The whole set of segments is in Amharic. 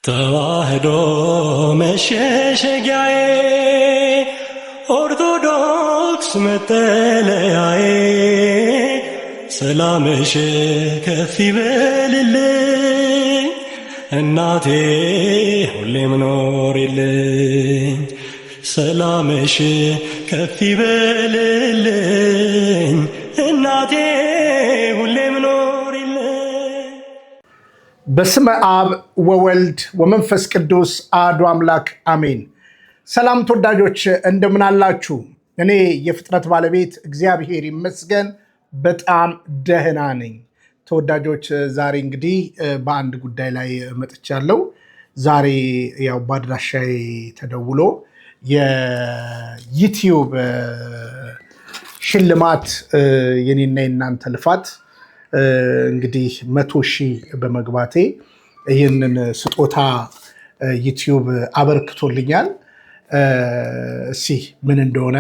ተዋህዶ መሸሸጊያዬ ኦርቶዶክስ መጠለያዬ ሰላምሽ ከፍ ይበልልኝ እናቴ ሁሌም ኖሪልኝ ሰላምሽ ከፍ ይበልልኝ እናቴ ሁሌም ኖሪልኝ። በስመ አብ ወወልድ ወመንፈስ ቅዱስ አሐዱ አምላክ አሜን። ሰላም ተወዳጆች እንደምን አላችሁ? እኔ የፍጥረት ባለቤት እግዚአብሔር ይመስገን በጣም ደህና ነኝ። ተወዳጆች ዛሬ እንግዲህ በአንድ ጉዳይ ላይ መጥቻለሁ። ዛሬ ያው በአድራሻዬ ተደውሎ የዩቲዩብ ሽልማት የኔና የናንተ ልፋት እንግዲህ 100,000 በመግባቴ ይህንን ስጦታ ዩቲዩብ አበርክቶልኛል። እስኪ ምን እንደሆነ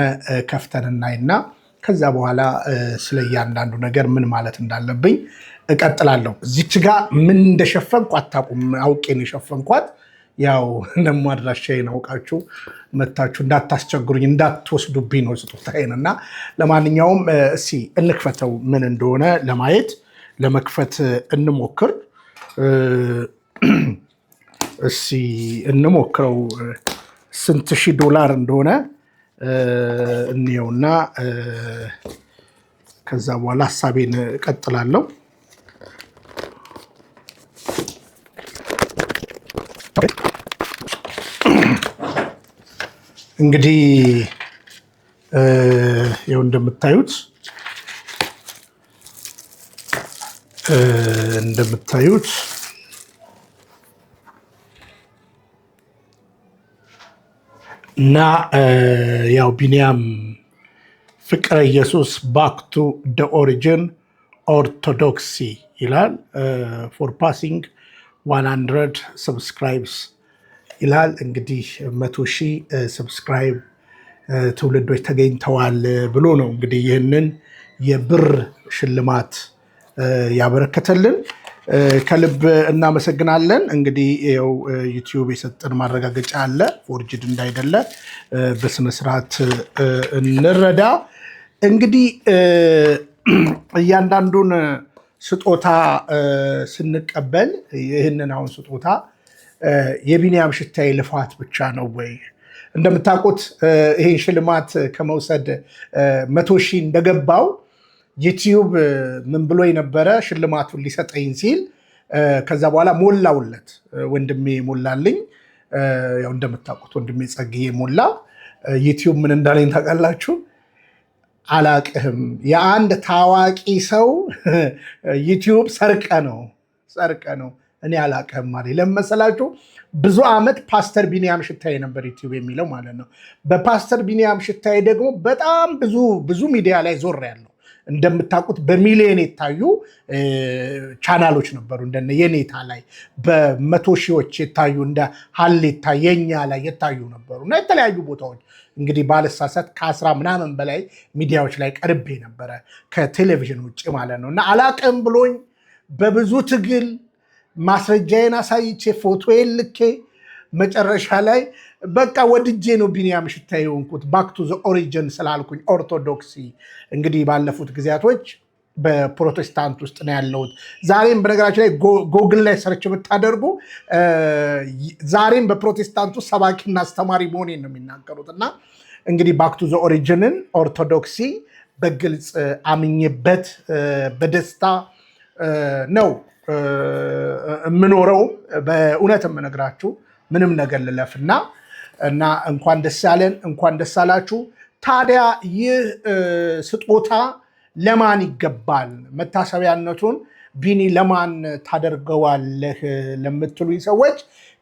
ከፍተን እናይና ከዛ በኋላ ስለ እያንዳንዱ ነገር ምን ማለት እንዳለብኝ እቀጥላለሁ። እዚች ጋር ምን እንደሸፈንኩ አታውቁም። አውቄ ነው የሸፈንኳት። ያው ደግሞ አድራሻዬን አውቃችሁ መታችሁ እንዳታስቸግሩኝ እንዳትወስዱብኝ ነው ስጦታዬን። እና ለማንኛውም እስኪ እንክፈተው ምን እንደሆነ ለማየት ለመክፈት እንሞክር። እስኪ እንሞክረው ስንት ሺህ ዶላር እንደሆነ እንየውና ከዛ በኋላ ሀሳቤን እቀጥላለሁ። እንግዲህ ይኸው እንደምታዩት እና ያው ቢኒያም ፍቅረ ኢየሱስ ባክ ቱ ደ ኦሪጂን ኦርቶዶክሲ ይላል። ፎር ፓሲንግ 100 ሰብስክራይብስ ይላል። እንግዲህ 100,000 ሰብስክራይብ ትውልዶች ተገኝተዋል ብሎ ነው እንግዲህ ይህንን የብር ሽልማት ያበረከተልን። ከልብ እናመሰግናለን። እንግዲህ ይኸው ዩቲዩብ የሰጠን ማረጋገጫ አለ፣ ፎርጅድ እንዳይደለ በስነስርዓት እንረዳ። እንግዲህ እያንዳንዱን ስጦታ ስንቀበል ይህንን አሁን ስጦታ የቢኒያም ሽታዬ ልፋት ብቻ ነው ወይ? እንደምታውቁት ይህን ሽልማት ከመውሰድ 100,000 እንደገባው ዩቲዩብ ምን ብሎ የነበረ ሽልማቱን ሊሰጠኝ ሲል ከዛ በኋላ ሞላውለት። ወንድሜ ሞላልኝ። ያው እንደምታውቁት ወንድሜ ጸግዬ ሞላ። ዩቲዩብ ምን እንዳለኝ ታውቃላችሁ? አላቅህም፣ የአንድ ታዋቂ ሰው ዩቲዩብ ሰርቀ ነው እኔ አላቅህም ማለት ለመሰላችሁ። ብዙ ዓመት ፓስተር ቢኒያም ሽታዬ ነበር ዩቲዩብ የሚለው ማለት ነው። በፓስተር ቢኒያም ሽታዬ ደግሞ በጣም ብዙ ሚዲያ ላይ ዞር ያለው እንደምታውቁት በሚሊዮን የታዩ ቻናሎች ነበሩ። እንደነ የኔታ ላይ በ100,000 የታዩ እንደ ሀሌታ የኛ ላይ የታዩ ነበሩ እና የተለያዩ ቦታዎች እንግዲህ ባለሳሳት ከ10 ምናምን በላይ ሚዲያዎች ላይ ቀርቤ ነበረ ከቴሌቪዥን ውጭ ማለት ነው። እና አላቅም ብሎኝ በብዙ ትግል ማስረጃዬን አሳይቼ ፎቶዬን ልኬ መጨረሻ ላይ በቃ ወድጄ ነው ቢኒያም ሽታዬ የሆንኩት ባክ ቱ ዘ ኦሪጂን ስላልኩኝ ኦርቶዶክሲ። እንግዲህ ባለፉት ጊዜያቶች በፕሮቴስታንት ውስጥ ነው ያለሁት። ዛሬም በነገራችን ላይ ጎግል ላይ ሰርች ብታደርጉ ዛሬም በፕሮቴስታንት ውስጥ ሰባኪና አስተማሪ መሆኔን ነው የሚናገሩት። እና እንግዲህ ባክ ቱ ዘ ኦሪጂንን ኦርቶዶክሲ በግልጽ አምኜበት በደስታ ነው የምኖረውም። በእውነት የምነግራችሁ ምንም ነገር ልለፍና እና እንኳን ደስ ያለን እንኳን ደስ አላችሁ። ታዲያ ይህ ስጦታ ለማን ይገባል? መታሰቢያነቱን ቢኒ ለማን ታደርገዋለህ ለምትሉኝ ሰዎች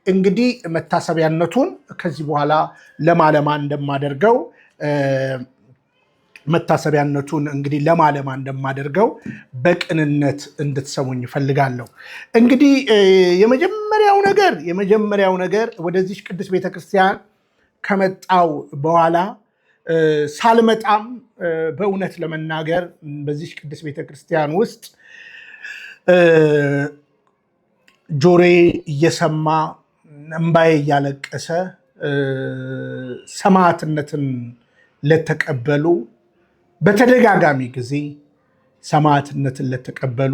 እንግዲህ መታሰቢያነቱን ከዚህ በኋላ ለማ እንደማደርገው መታሰቢያነቱን እንግዲህ ለማ እንደማደርገው በቅንነት እንድትሰሙኝ እፈልጋለሁ። እንግዲህ የመጀመሪያው ነገር ወደዚህ ቅዱስ ቤተክርስቲያን ከመጣው በኋላ ሳልመጣም በእውነት ለመናገር በዚህ ቅዱስ ቤተክርስቲያን ውስጥ ጆሮዬ እየሰማ እምባዬ እያለቀሰ ሰማዕትነትን ለተቀበሉ በተደጋጋሚ ጊዜ ሰማዕትነትን ለተቀበሉ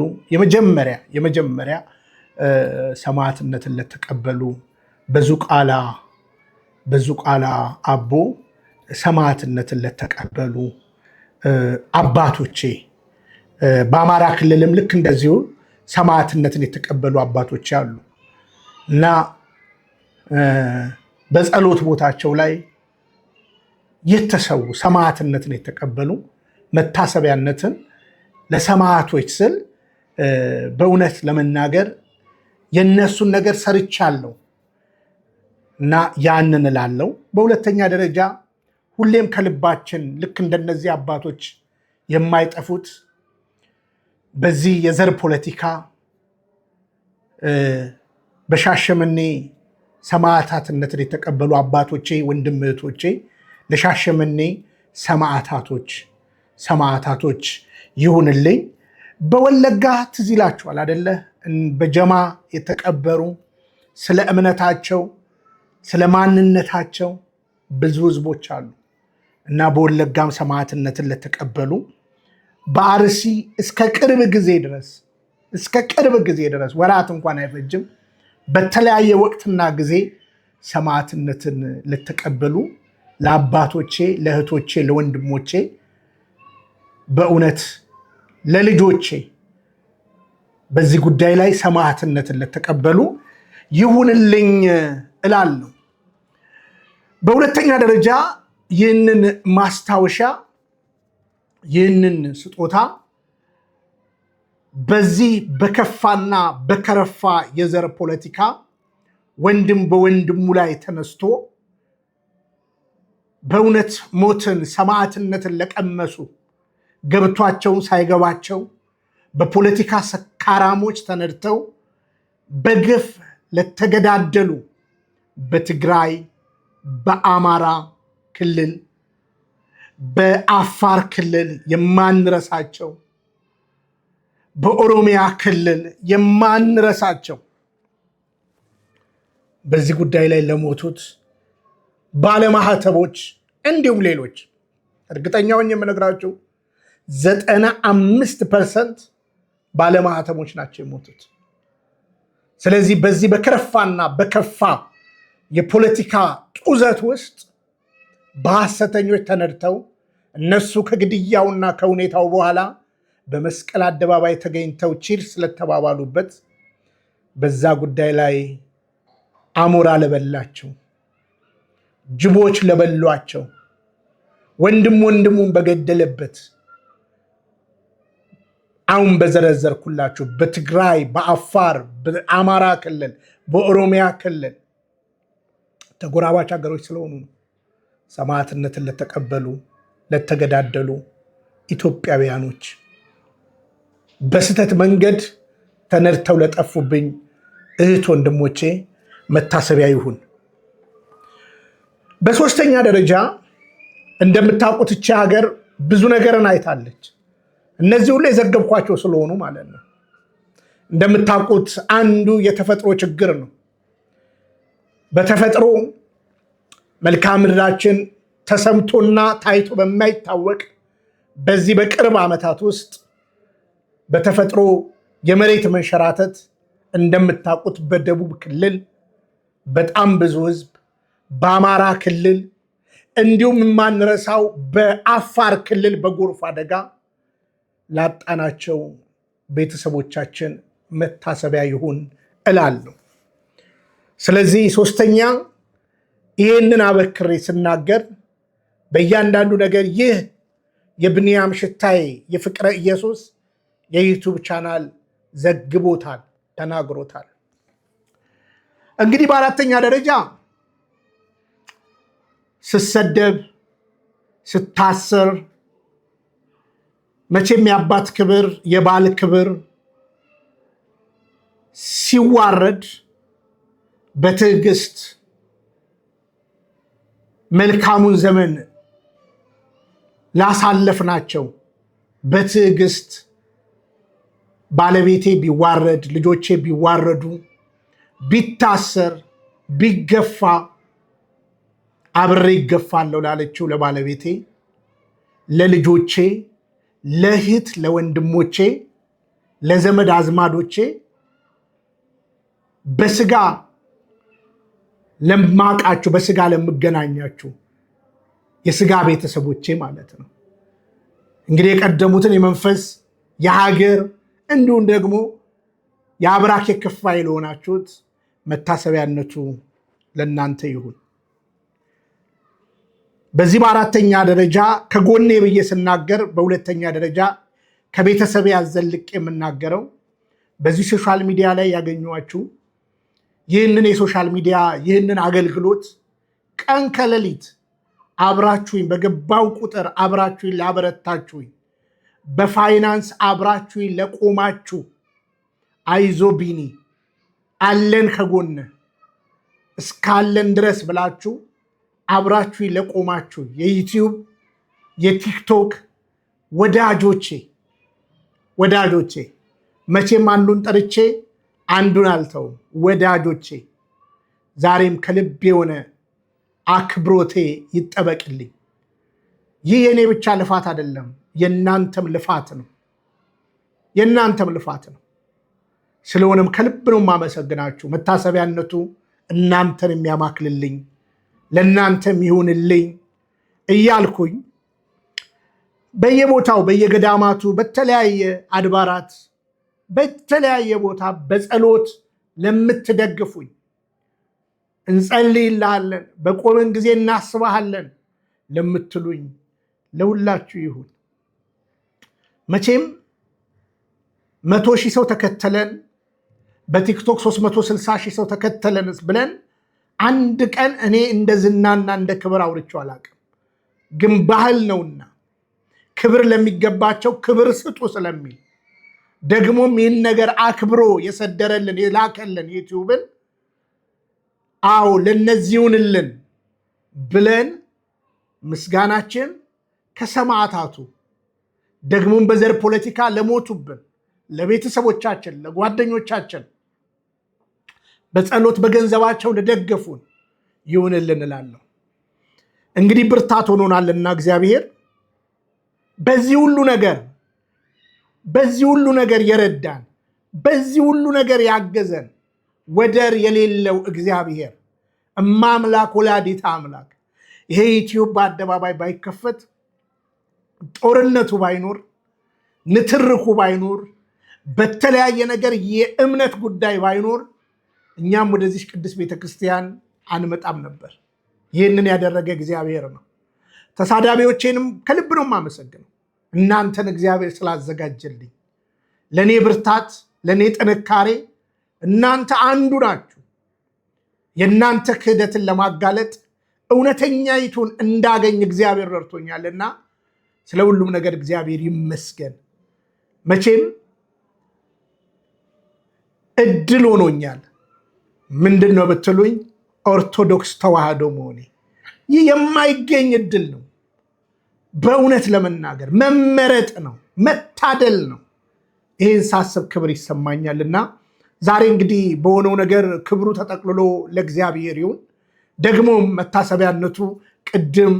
የመጀመሪያ ሰማዕትነትን ለተቀበሉ በዙቃላ አቦ ሰማዕትነትን ለተቀበሉ አባቶቼ በአማራ ክልልም ልክ እንደዚሁ ሰማዕትነትን የተቀበሉ አባቶች አሉ እና በጸሎት ቦታቸው ላይ የተሰዉ ሰማዕትነትን የተቀበሉ መታሰቢያነትን ለሰማዕቶች ስል በእውነት ለመናገር የነሱን ነገር ሰርቻለሁ እና ያንን እላለሁ። በሁለተኛ ደረጃ ሁሌም ከልባችን ልክ እንደነዚህ አባቶች የማይጠፉት በዚህ የዘር ፖለቲካ በሻሸመኔ ሰማዕታትነትን የተቀበሉ አባቶቼ፣ ወንድም እህቶቼ ለሻሸመኔ ሰማዕታቶች ይሁንልኝ። በወለጋ ትዝ ይላችኋል አደለ? በጀማ የተቀበሩ ስለ እምነታቸው ስለ ማንነታቸው ብዙ ህዝቦች አሉ እና በወለጋም ሰማዕትነትን ለተቀበሉ በአርሲ እስከ ቅርብ ጊዜ ድረስ ወራት እንኳን አይፈጅም በተለያየ ወቅትና ጊዜ ሰማዕትነትን ለተቀበሉ ለአባቶቼ፣ ለእህቶቼ፣ ለወንድሞቼ በእውነት ለልጆቼ በዚህ ጉዳይ ላይ ሰማዕትነትን ለተቀበሉ ይሁንልኝ እላለሁ። በሁለተኛ ደረጃ ይህንን ማስታወሻ ይህንን ስጦታ በዚህ በከፋና በከረፋ የዘር ፖለቲካ ወንድም በወንድሙ ላይ ተነስቶ በእውነት ሞትን ሰማዕትነትን ለቀመሱ ገብቷቸውን ሳይገባቸው በፖለቲካ ሰካራሞች ተነድተው በግፍ ለተገዳደሉ በትግራይ፣ በአማራ ክልል፣ በአፋር ክልል የማንረሳቸው፣ በኦሮሚያ ክልል የማንረሳቸው በዚህ ጉዳይ ላይ ለሞቱት ባለማህተቦች እንዲሁም ሌሎች እርግጠኛውን የምነግራቸው 95% ባለማህተቦች ናቸው የሞቱት። ስለዚህ በዚህ በከረፋና በከፋ የፖለቲካ ጡዘት ውስጥ በሐሰተኞች ተነድተው እነሱ ከግድያውና ከሁኔታው በኋላ በመስቀል አደባባይ ተገኝተው ቺር ስለተባባሉበት በዛ ጉዳይ ላይ አሞራ ለበላቸው፣ ጅቦች ለበሏቸው፣ ወንድሙን በገደለበት አሁን በዘረዘርኩላችሁ በትግራይ፣ በአፋር፣ በአማራ ክልል፣ በኦሮሚያ ክልል ተጎራባች ሀገሮች ስለሆኑ ነው። ሰማዕትነትን ለተቀበሉ ለተገዳደሉ ኢትዮጵያውያኖች በስህተት መንገድ ተነድተው ለጠፉብኝ እህት ወንድሞቼ መታሰቢያ ይሁን። በሶስተኛ ደረጃ እንደምታውቁት እቺ ሀገር ብዙ ነገርን አይታለች። እነዚህ ሁሉ የዘገብኳቸው ስለሆኑ ማለት ነው። እንደምታውቁት አንዱ የተፈጥሮ ችግር ነው። በተፈጥሮ መልክዓ ምድራችን ተሰምቶና ታይቶ በማይታወቅ በዚህ በቅርብ ዓመታት ውስጥ በተፈጥሮ የመሬት መንሸራተት እንደምታውቁት በደቡብ ክልል በጣም ብዙ ህዝብ፣ በአማራ ክልል እንዲሁም የማንረሳው በአፋር ክልል በጎርፍ አደጋ ላጣናቸው ቤተሰቦቻችን መታሰቢያ ይሁን እላለሁ። ስለዚህ ሶስተኛ ይህንን አበክሬ ስናገር በእያንዳንዱ ነገር ይህ የብንያም ሽታይ የፍቅረ ኢየሱስ የዩቱብ ቻናል ዘግቦታል፣ ተናግሮታል። እንግዲህ በአራተኛ ደረጃ ስሰደብ፣ ስታሰር መቼም የአባት ክብር የባል ክብር ሲዋረድ በትዕግስት መልካሙን ዘመን ላሳለፍናቸው በትዕግስት ባለቤቴ ቢዋረድ፣ ልጆቼ ቢዋረዱ፣ ቢታሰር፣ ቢገፋ አብሬ ይገፋለሁ ላለችው ለባለቤቴ፣ ለልጆቼ፣ ለእህት ለወንድሞቼ፣ ለዘመድ አዝማዶቼ፣ በስጋ ለማቃችሁ በስጋ ለምገናኛችሁ የስጋ ቤተሰቦቼ ማለት ነው። እንግዲህ የቀደሙትን የመንፈስ የሀገር እንዲሁም ደግሞ የአብራኬ ክፋይ ለሆናችሁት መታሰቢያነቱ ለእናንተ ይሁን። በዚህ በአራተኛ ደረጃ ከጎኔ ብዬ ስናገር፣ በሁለተኛ ደረጃ ከቤተሰብ ያዘልቅ የምናገረው በዚህ ሶሻል ሚዲያ ላይ ያገኟችሁ ይህንን የሶሻል ሚዲያ ይህንን አገልግሎት ቀን ከሌሊት አብራችሁኝ በገባው ቁጥር አብራችሁኝ ላበረታችሁኝ፣ በፋይናንስ አብራችሁኝ ለቆማችሁ፣ አይዞ ቢኒ አለን ከጎነ እስካለን ድረስ ብላችሁ አብራችሁኝ ለቆማችሁ የዩቲዩብ የቲክቶክ ወዳጆቼ መቼም አንዱን ጠርቼ አንዱን አልተውም። ወዳጆቼ ዛሬም ከልብ የሆነ አክብሮቴ ይጠበቅልኝ። ይህ የኔ ብቻ ልፋት አይደለም፣ የእናንተም ልፋት ነው። ስለሆነም ከልብ ነው የማመሰግናችሁ። መታሰቢያነቱ እናንተን የሚያማክልልኝ ለእናንተም ይሁንልኝ እያልኩኝ በየቦታው በየገዳማቱ በተለያየ አድባራት በተለያየ ቦታ በጸሎት ለምትደግፉኝ እንጸልይልሃለን፣ በቆመን ጊዜ እናስባሃለን ለምትሉኝ ለሁላችሁ ይሁን። መቼም 100,000 ሰው ተከተለን በቲክቶክ 360,000 ሰው ተከተለን ብለን አንድ ቀን እኔ እንደ ዝናና እንደ ክብር አውርቼው አላውቅም። ግን ባህል ነውና ክብር ለሚገባቸው ክብር ስጡ ስለሚል ደግሞም ይህን ነገር አክብሮ የሰደረልን የላከልን ዩቲዩብን አዎ ለነዚሁንልን ብለን ምስጋናችን ከሰማዕታቱ ደግሞም በዘር ፖለቲካ ለሞቱብን ለቤተሰቦቻችን፣ ለጓደኞቻችን በጸሎት በገንዘባቸው ለደገፉን ይሁንልን እላለሁ። እንግዲህ ብርታት ሆኖናልና እግዚአብሔር በዚህ ሁሉ ነገር የረዳን፣ በዚህ ሁሉ ነገር ያገዘን ወደር የሌለው እግዚአብሔር እማምላክ ወላዲተ አምላክ ይሄ ዩቲዩብ በአደባባይ ባይከፈት፣ ጦርነቱ ባይኖር፣ ንትርኩ ባይኖር፣ በተለያየ ነገር የእምነት ጉዳይ ባይኖር እኛም ወደዚህ ቅዱስ ቤተክርስቲያን አንመጣም ነበር። ይህንን ያደረገ እግዚአብሔር ነው። ተሳዳቢዎቼንም ከልብ ነው የማመሰግነው። እናንተን እግዚአብሔር ስላዘጋጀልኝ ለእኔ ብርታት፣ ለእኔ ጥንካሬ እናንተ አንዱ ናችሁ። የእናንተ ክህደትን ለማጋለጥ እውነተኛይቱን እንዳገኝ እግዚአብሔር ረድቶኛልና ስለ ሁሉም ነገር እግዚአብሔር ይመስገን። መቼም እድል ሆኖኛል። ምንድን ነው ብትሉኝ፣ ኦርቶዶክስ ተዋህዶ መሆኔ ይህ የማይገኝ እድል ነው። በእውነት ለመናገር መመረጥ ነው፣ መታደል ነው። ይህን ሳስብ ክብር ይሰማኛልና ዛሬ እንግዲህ በሆነው ነገር ክብሩ ተጠቅልሎ ለእግዚአብሔር ይሁን። ደግሞ መታሰቢያነቱ ቅድም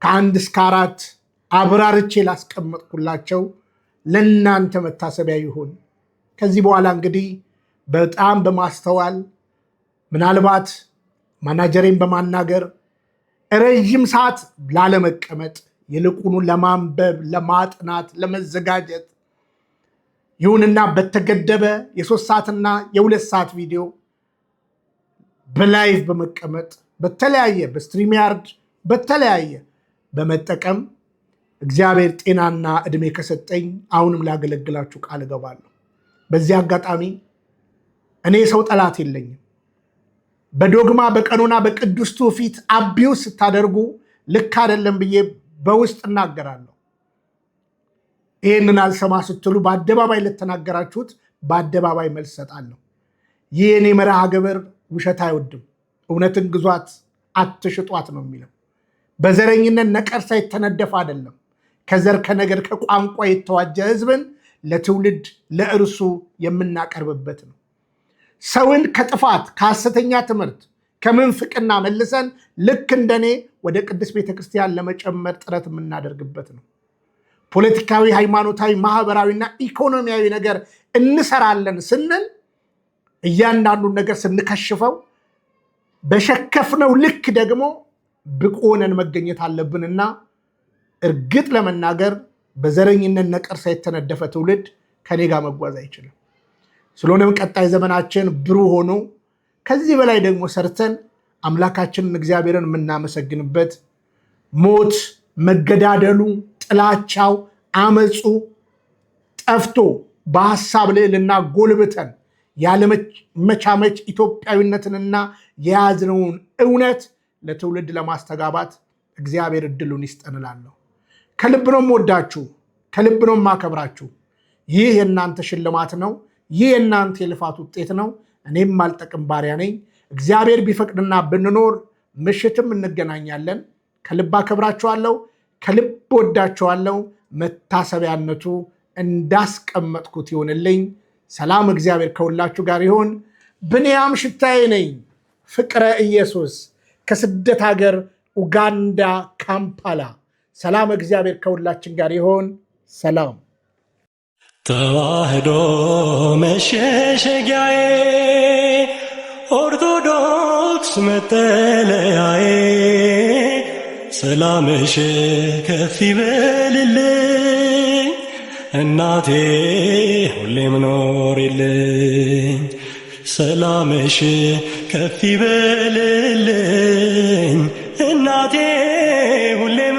ከ1 እስከ 4 አብራርቼ ላስቀመጥኩላቸው ለእናንተ መታሰቢያ ይሁን። ከዚህ በኋላ እንግዲህ በጣም በማስተዋል ምናልባት ማናጀሬን በማናገር ረዥም ሰዓት ላለመቀመጥ ይልቁኑ ለማንበብ፣ ለማጥናት፣ ለመዘጋጀት ይሁንና በተገደበ የ3 ሰዓትና የ2 ሰዓት ቪዲዮ በላይቭ በመቀመጥ በተለያየ በስትሪምያርድ በተለያየ በመጠቀም እግዚአብሔር ጤናና ዕድሜ ከሰጠኝ አሁንም ላገለግላችሁ ቃል እገባለሁ። በዚህ አጋጣሚ እኔ ሰው ጠላት የለኝም። በዶግማ በቀኖና በቅዱስ ትውፊት አቢውስ ስታደርጉ ልክ አይደለም ብዬ በውስጥ እናገራለሁ። ይህንን አልሰማ ስትሉ በአደባባይ ለተናገራችሁት በአደባባይ መልስ ሰጣለሁ። ይህ የኔ መርሃ ግብር ውሸት አይወድም። እውነትን ግዟት አትሽጧት ነው የሚለው። በዘረኝነት ነቀርሳ የተነደፈ አይደለም። ከዘር ከነገድ ከቋንቋ የተዋጀ ህዝብን ለትውልድ ለእርሱ የምናቀርብበት ነው። ሰውን ከጥፋት ከሐሰተኛ ትምህርት ከምንፍቅና መልሰን ልክ እንደኔ ወደ ቅድስት ቤተክርስቲያን ለመጨመር ጥረት የምናደርግበት ነው። ፖለቲካዊ፣ ሃይማኖታዊ፣ ማህበራዊና ኢኮኖሚያዊ ነገር እንሰራለን ስንል እያንዳንዱን ነገር ስንከሽፈው በሸከፍነው ልክ ደግሞ ብቁ ሆነን መገኘት አለብንና እርግጥ ለመናገር በዘረኝነት ነቀርሳ የተነደፈ ትውልድ ከኔ ጋር መጓዝ አይችልም። ስለሆነም ቀጣይ ዘመናችን ብሩህ ሆኖ ከዚህ በላይ ደግሞ ሰርተን አምላካችንን እግዚአብሔርን የምናመሰግንበት፣ ሞት፣ መገዳደሉ፣ ጥላቻው፣ አመፁ ጠፍቶ በሐሳብ ልዕልና ጎልብተን ያለመቻመች ኢትዮጵያዊነትንና የያዝነውን እውነት ለትውልድ ለማስተጋባት እግዚአብሔር እድሉን ይስጠንላለሁ። ከልብ ነው የምወዳችሁ፣ ከልብ ነው የማከብራችሁ። ይህ የእናንተ ሽልማት ነው። ይህ የእናንተ የልፋት ውጤት ነው። እኔም አልጠቅም ባሪያ ነኝ። እግዚአብሔር ቢፈቅድና ብንኖር ምሽትም እንገናኛለን። ከልብ አከብራችኋለሁ፣ ከልብ ወዳችኋለሁ። መታሰቢያነቱ እንዳስቀመጥኩት ይሆንልኝ። ሰላም እግዚአብሔር ከሁላችሁ ጋር ይሁን። ብንያም ሽታዬ ነኝ። ፍቅረ ኢየሱስ ከስደት ሀገር ኡጋንዳ ካምፓላ። ሰላም እግዚአብሔር ከሁላችን ጋር ይሁን። ሰላም። ተዋህዶ መሸሸጊያዬ፣ ኦርቶዶክስ መጠለያዬ፣ ሰላምሽ ከፍ ይበልልኝ እናቴ ሁሌም ኖሪልኝ። ሰላምሽ ከፍ ይበልልኝ እናቴ ሁሌም